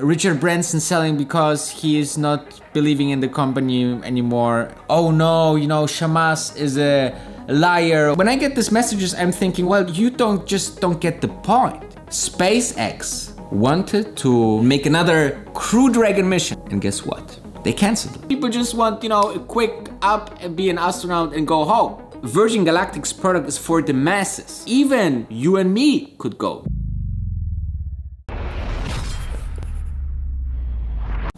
Richard Branson selling because he is not believing in the company anymore. Oh no, Shamas is a liar. When I get these messages, I'm thinking, well, you don't get the point. SPACEX wanted to make another Crew Dragon mission, and guess what? They canceled it. People just want, a quick up and be an astronaut and go home. Virgin Galactic's product is for the masses. Even you and me could go.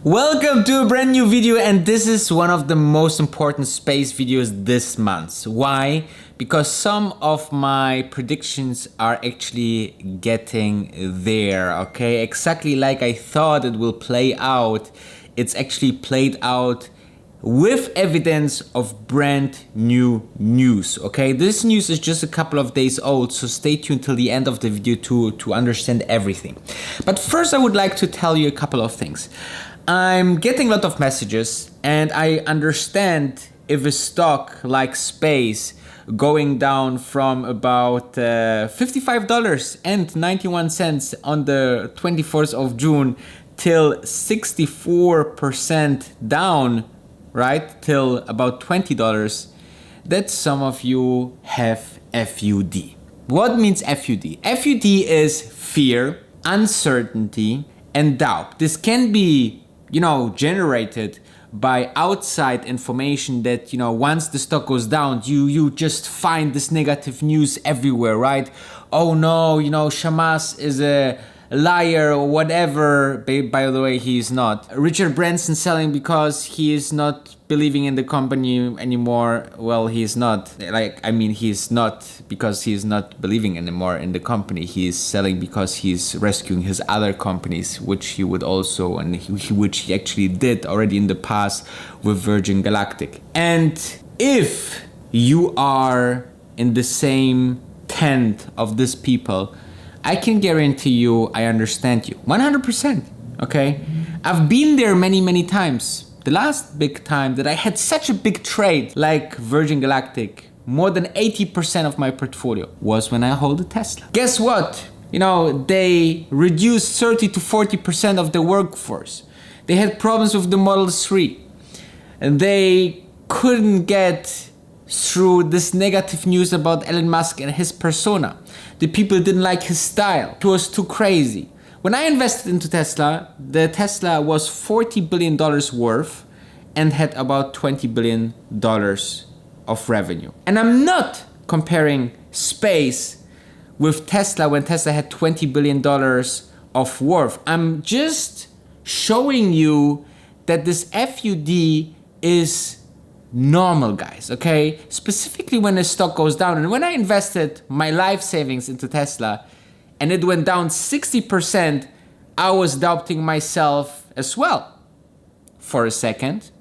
Welcome to a brand new video, and this is one of the most important space videos this month. Why? Because some of my predictions are actually getting there, okay? Exactly like I thought it will play out. It's actually played out with evidence of brand new news, okay? This news is just a couple of days old, so stay tuned till the end of the video to understand everything. But first I would like to tell you a couple of things. I'm getting a lot of messages, and I understand if a stock like Space going down from about $55.91 on the 24th of June till 64% down, right, till about $20, that some of you have FUD. What means FUD? FUD is fear, uncertainty, and doubt. This can be generated by outside information that, once the stock goes down, you just find this negative news everywhere, right? Oh no, Shamas is a liar or whatever. By the way, he is not. Richard Branson selling because he is not believing in the company anymore. Well, he is not. He's not because he is not believing anymore in the company. He is selling because he's rescuing his other companies, which he would also, which he actually did already in the past with Virgin Galactic. And if you are in the same tent of these people, I can guarantee you I understand you 100%, okay? I've been there many times. The last big time that I had such a big trade like Virgin Galactic, more than 80% of my portfolio was when I hold a Tesla. Guess what? They reduced 30 to 40% of the workforce. They had problems with the Model 3. And they couldn't get through this negative news about Elon Musk and his persona. The people didn't like his style. It was too crazy. When I invested into Tesla, the Tesla was $40 billion worth and had about $20 billion of revenue. And I'm not comparing Space with Tesla when Tesla had $20 billion of worth. I'm just showing you that this FUD is normal, guys, okay? Specifically when the stock goes down. And when I invested my life savings into Tesla and it went down 60%, I was doubting myself as well for a second.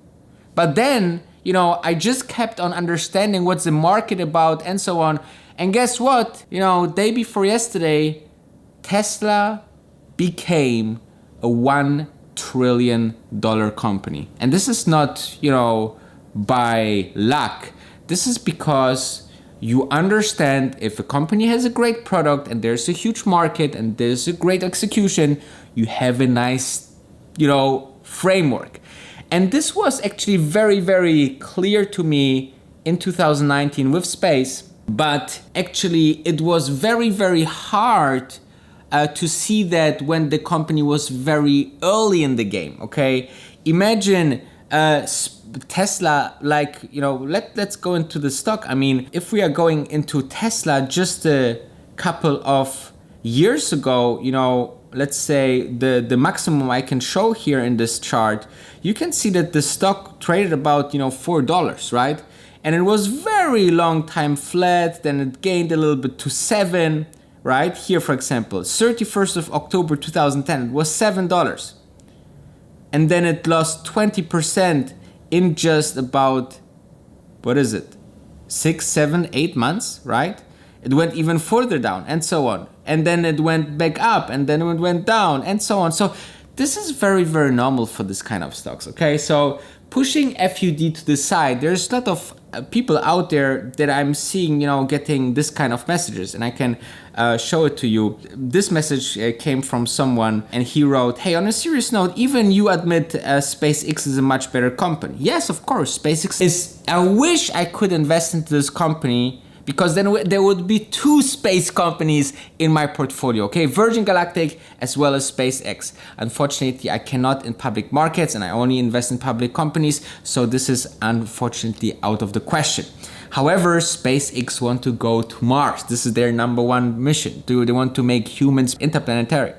But then, I just kept on understanding what's the market about and so on. And guess what? Day before yesterday, Tesla became a $1 trillion company. And this is not, by luck. This is because you understand if a company has a great product and there's a huge market and there's a great execution, you have a nice, framework. And this was actually very clear to me in 2019 with Space, but actually it was very hard to see that when the company was very early in the game, okay? Imagine Tesla, let's go into the stock. If we are going into Tesla just a couple of years ago, let's say the maximum I can show here in this chart, you can see that the stock traded about, $4, right? And it was very long time flat, then it gained a little bit to 7, right? Here, for example, 31st of October 2010, it was $7. And then it lost 20% in just about, 6, 7, 8 months, right? It went even further down and so on. And then it went back up and then it went down and so on. So this is very, very normal for this kind of stocks, okay? So pushing FUD to the side, there's a lot of people out there that I'm seeing, getting this kind of messages, and I can show it to you. This message came from someone, and he wrote, hey, on a serious note, even you admit SpaceX is a much better company. Yes, of course, SpaceX is. I wish I could invest into this company, because then there would be two space companies in my portfolio, okay? Virgin Galactic as well as SpaceX. Unfortunately, I cannot in public markets, and I only invest in public companies, so this is unfortunately out of the question. However, SpaceX want to go to Mars. This is their number one mission. They want to make humans interplanetary,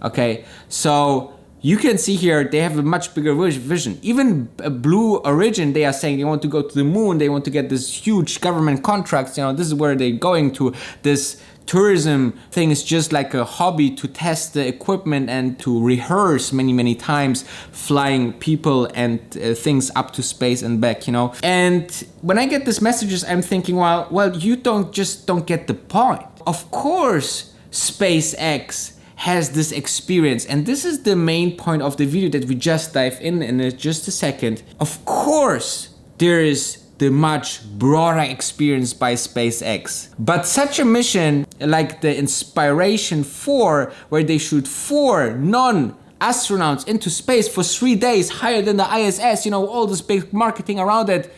okay? So you can see here, they have a much bigger vision. Even Blue Origin, they are saying they want to go to the moon. They want to get this huge government contracts. This is where they're going to. This tourism thing is just like a hobby to test the equipment and to rehearse many, many times, flying people and things up to space and back, And when I get these messages, I'm thinking, well, you don't get the point. Of course, SpaceX has this experience, and this is the main point of the video that we just dive in just a second. Of course, there is the much broader experience by SpaceX, but such a mission like the Inspiration 4, where they shoot 4 non-astronauts into space for 3 days, higher than the ISS, all this big marketing around it,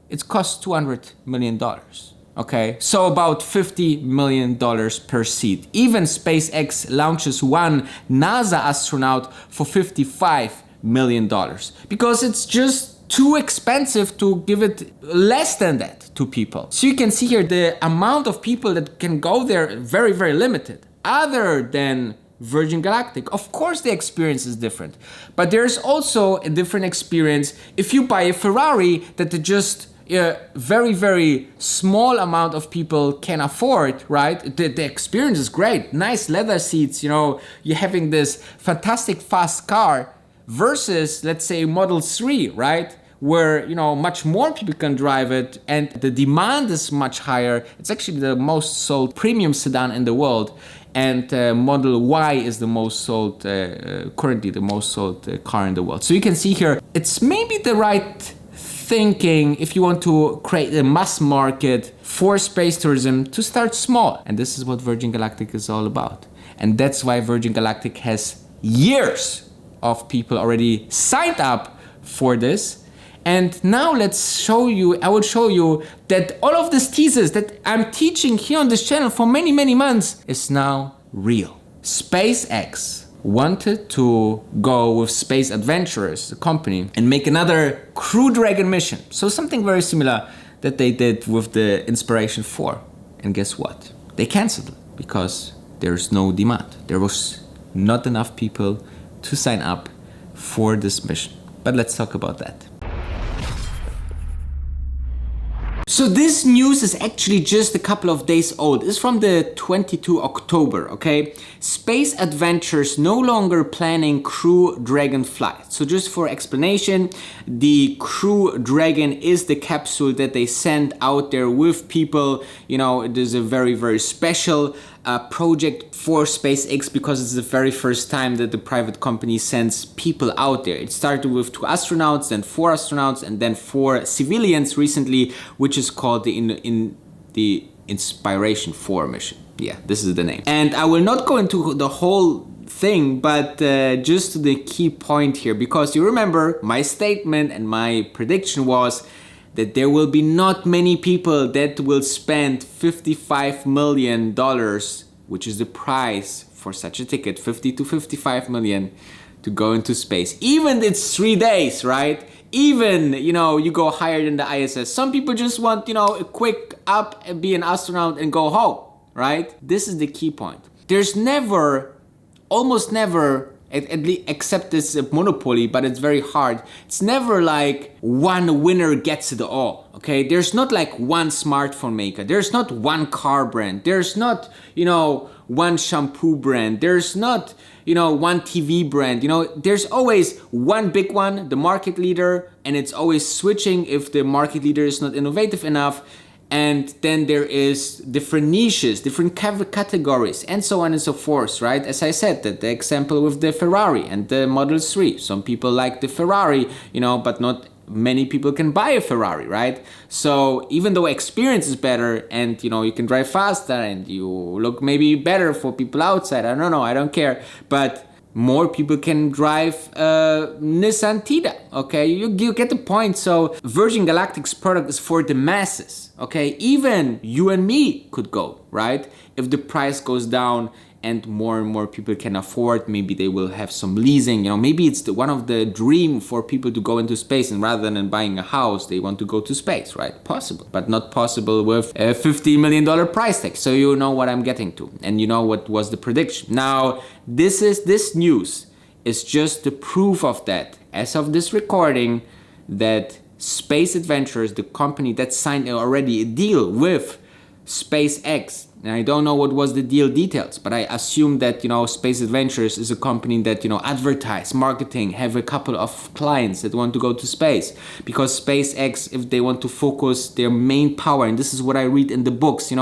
it costs $200 million. Okay, so about $50 million per seat. Even SpaceX launches one NASA astronaut for $55 million, because it's just too expensive to give it less than that to people. So you can see here the amount of people that can go there, very, very limited. Other than Virgin Galactic, of course the experience is different, but there's also a different experience if you buy a Ferrari that just very, very small amount of people can afford, right? The experience is great. Nice leather seats, you're having this fantastic fast car versus, let's say, Model 3, right? Where, much more people can drive it and the demand is much higher. It's actually the most sold premium sedan in the world. And Model Y is the most sold, currently the most sold car in the world. So you can see here, it's maybe the right thinking, if you want to create a mass market for space tourism, to start small. And this is what Virgin Galactic is all about. And that's why Virgin Galactic has years of people already signed up for this. And now I will show you that all of these thesis that I'm teaching here on this channel for many, many months is now real. SpaceX wanted to go with Space Adventurers, the company, and make another Crew Dragon mission. So something very similar that they did with the Inspiration 4. And guess what? They canceled it because there's no demand. There was not enough people to sign up for this mission. But let's talk about that. So this news is actually just a couple of days old. It's from the 22 October, okay? Space Adventures no longer planning Crew Dragon flight. So just for explanation, the Crew Dragon is the capsule that they send out there with people. It is a very, very special project for SpaceX because it's the very first time that the private company sends people out there. It started with 2 astronauts, then 4 astronauts, and then 4 civilians recently, which is called the Inspiration 4 mission. Yeah, this is the name. And I will not go into the whole thing, but just to the key point here, because you remember my statement and my prediction was that there will be not many people that will spend $55 million, which is the price for such a ticket, 50 to 55 million, to go into space. Even it's 3 days, right? Even, you go higher than the ISS. Some people just want, a quick up and be an astronaut and go home, right? This is the key point. There's never, almost never, at least except this monopoly, but it's very hard. It's never like one winner gets it all, okay? There's not like one smartphone maker. There's not one car brand. There's not, one shampoo brand. There's not, one TV brand. There's always one big one, the market leader, and it's always switching if the market leader is not innovative enough. And then there is different niches, different categories, and so on and so forth, right? As I said, the example with the Ferrari and the Model 3. Some people like the Ferrari, but not many people can buy a Ferrari, right? So even though experience is better and, you can drive faster and you look maybe better for people outside, I don't know, I don't care. But more people can drive Nissan Tida, okay? You get the point. So Virgin Galactic's product is for the masses, okay? Even you and me could go, right? If the price goes down and more people can afford, maybe they will have some leasing, maybe it's one of the dream for people to go into space, and rather than buying a house, they want to go to space, right? Possible, but not possible with a $50 million price tag. So you know what I'm getting to, and you know what was the prediction. Now, this news is just the proof of that. As of this recording, that Space Adventures, the company that signed already a deal with SpaceX, and I don't know what was the deal details, but I assume that, Space Adventures is a company that, advertise, marketing, have a couple of clients that want to go to space. Because SpaceX, if they want to focus their main power, and this is what I read in the books,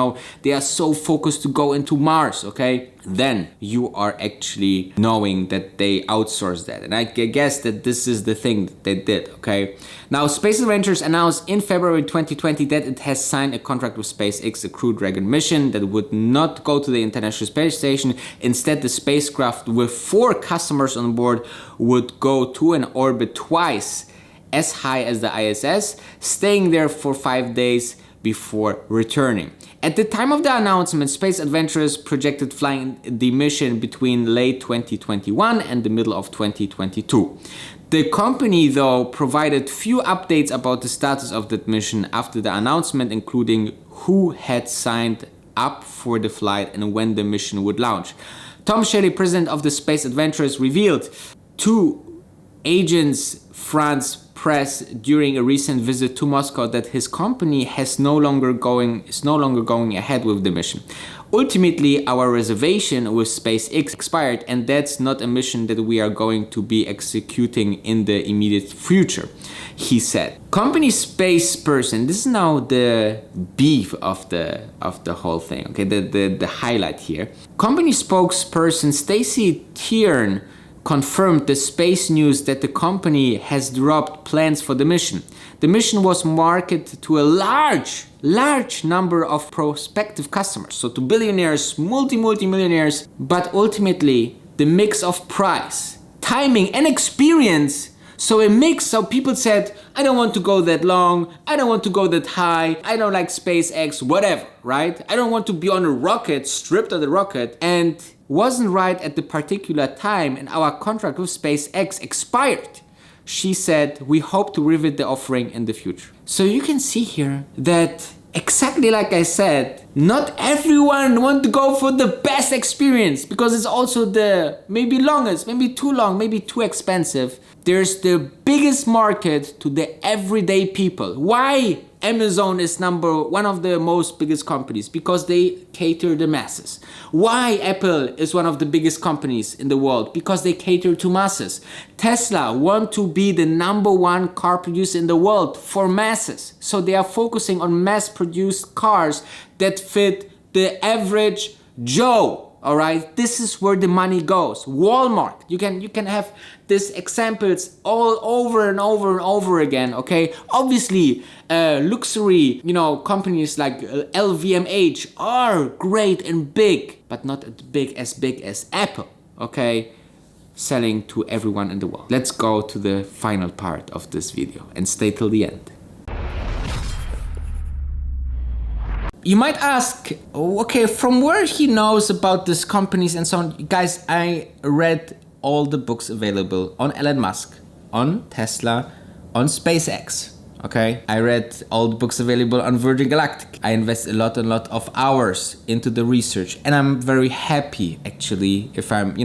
they are so focused to go into Mars, okay? Then you are actually knowing that they outsource that. And I guess that this is the thing that they did, okay? Now, Space Adventures announced in February 2020 that it has signed a contract with SpaceX, a Crew Dragon mission that would not go to the International Space Station. Instead, the spacecraft with 4 customers on board would go to an orbit twice as high as the ISS, staying there for 5 days before returning. At the time of the announcement, Space Adventures projected flying the mission between late 2021 and the middle of 2022. The company, though, provided few updates about the status of that mission after the announcement, including who had signed up for the flight and when the mission would launch. Tom Shelley, president of the Space Adventures, revealed to Agence France Press during a recent visit to Moscow that his company is no longer going ahead with the mission. Ultimately, our reservation with SpaceX expired, and that's not a mission that we are going to be executing in the immediate future, he said. Company spokesperson, this is now the beef of the whole thing, okay, the highlight here. Company spokesperson Stacy Tiern confirmed the space news that the company has dropped plans for the mission. The mission was marketed to a large number of prospective customers, so to billionaires, multi-millionaires, but ultimately the mix of price, timing and experience. So a mix, so people said, I don't want to go that long, I don't want to go that high, I don't like SpaceX, whatever, right? I don't want to be on a rocket, stripped of the rocket, and wasn't right at the particular time, and our contract with SpaceX expired. She said, we hope to revisit the offering in the future. So you can see here that exactly like I said, not everyone wants to go for the best experience because it's also the maybe longest, maybe too long, maybe too expensive. There's the biggest market to the everyday people. Why Amazon is one of the most biggest companies? Because they cater the masses. Why Apple is one of the biggest companies in the world? Because they cater to masses. Tesla want to be the #1 car producer in the world for masses. So they are focusing on mass-produced cars that fit the average Joe. All right, this is where the money goes. Walmart, you can have these examples all over and over again. Okay, obviously, luxury, companies like LVMH are great and big, but not as big as Apple. Okay, selling to everyone in the world. Let's go to the final part of this video and stay till the end. You might ask, okay, from where he knows about these companies and so on. Guys, I read all the books available on Elon Musk, on Tesla, on SpaceX. Okay, I read all the books available on Virgin Galactic. I invest a lot of hours into the research, and I'm very happy actually if I'm,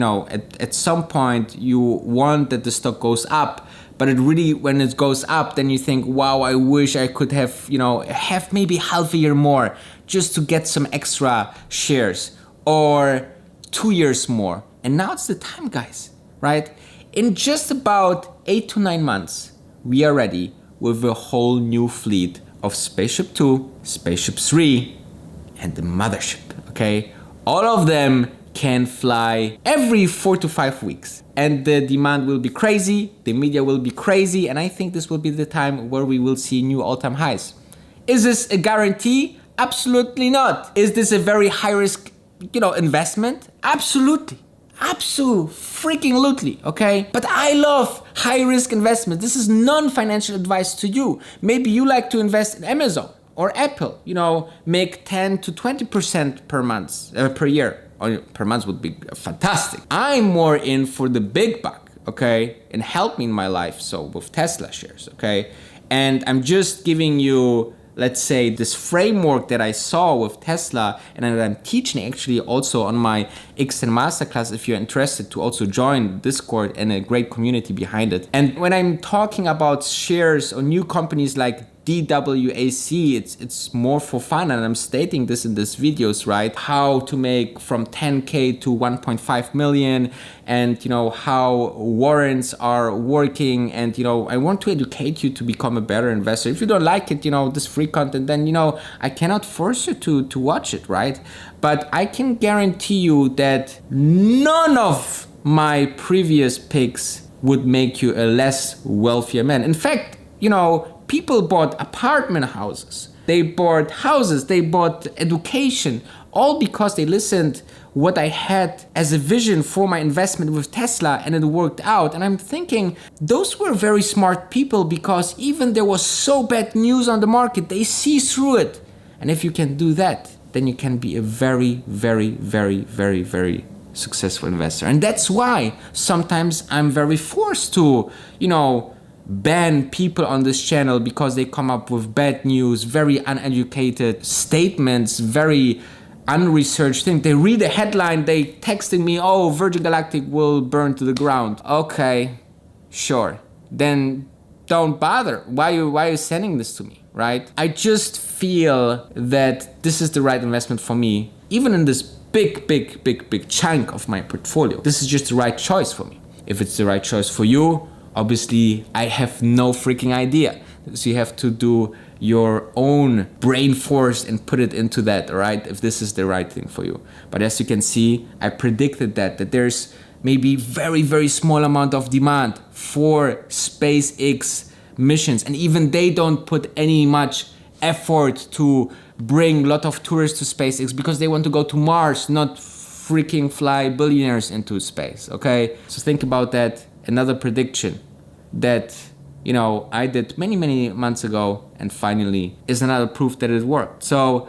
at some point you want that the stock goes up. But it really, when it goes up, then you think, wow, I wish I could have, have maybe half a year more just to get some extra shares, or 2 years more. And now it's the time, guys, right? In just about 8 to 9 months, we are ready with a whole new fleet of Spaceship 2, Spaceship 3, and the mothership, okay? All of them can fly every 4 to 5 weeks. And the demand will be crazy, the media will be crazy, and I think this will be the time where we will see new all-time highs. Is this a guarantee? Absolutely not. Is this a very high-risk, investment? Absolutely. Absolutely, okay? But I love high-risk investment. This is non-financial advice to you. Maybe you like to invest in Amazon or Apple, make 10 to 20% per year. Or per month would be fantastic. I'm more in for the big buck, okay? And help me in my life, so with Tesla shares, okay? And I'm just giving you, let's say, this framework that I saw with Tesla and that I'm teaching actually also on my X10 Masterclass if you're interested to also join Discord and a great community behind it. And when I'm talking about shares or new companies like DWAC, it's more for fun, and I'm stating this in these videos, right? How to make from 10K to 1.5 million, and how warrants are working, and I want to educate you to become a better investor. If you don't like it, this free content, then I cannot force you to watch it, right? But I can guarantee you that none of my previous picks would make you a less wealthier man. In fact, people bought apartment houses, they bought houses, they bought education, all because they listened what I had as a vision for my investment with Tesla, and it worked out. And I'm thinking those were very smart people, because even there was so bad news on the market, they see through it. And if you can do that, then you can be a very, very, very, very, very successful investor. And that's why sometimes I'm very forced to, ban people on this channel, because they come up with bad news, very uneducated statements, very unresearched things. They read a headline, they texting me, oh, Virgin Galactic will burn to the ground. Okay, sure. Then don't bother. Why are you sending this to me, right? I just feel that this is the right investment for me, even in this big chunk of my portfolio. This is just the right choice for me. If it's the right choice for you, obviously, I have no freaking idea. So you have to do your own brain force and put it into that, right? If this is the right thing for you. But as you can see, I predicted that there's maybe very, very small amount of demand for SpaceX missions. And even they don't put any much effort to bring a lot of tourists to SpaceX, because they want to go to Mars, not freaking fly billionaires into space, okay? So think about that. Another prediction that, I did many months ago, and finally is another proof that it worked. So,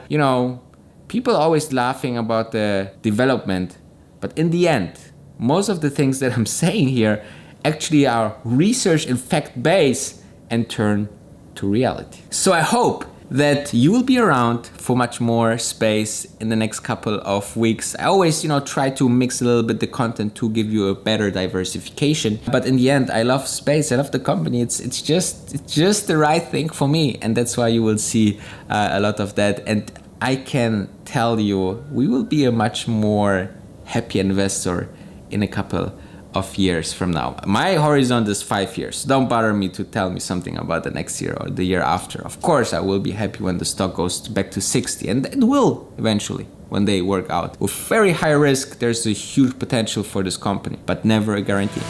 people are always laughing about the development, but in the end, most of the things that I'm saying here actually are research and fact-based and turn to reality. So I hope that you will be around for much more space in the next couple of weeks. I always, try to mix a little bit the content to give you a better diversification. But in the end, I love space. I love the company. It's just the right thing for me, and that's why you will see a lot of that. And I can tell you, we will be a much more happy investor in a couple of years from now. My horizon is 5 years. Don't bother me to tell me something about the next year or the year after. Of course, I will be happy when the stock goes back to 60, and it will eventually when they work out. With very high risk, there's a huge potential for this company, but never a guarantee.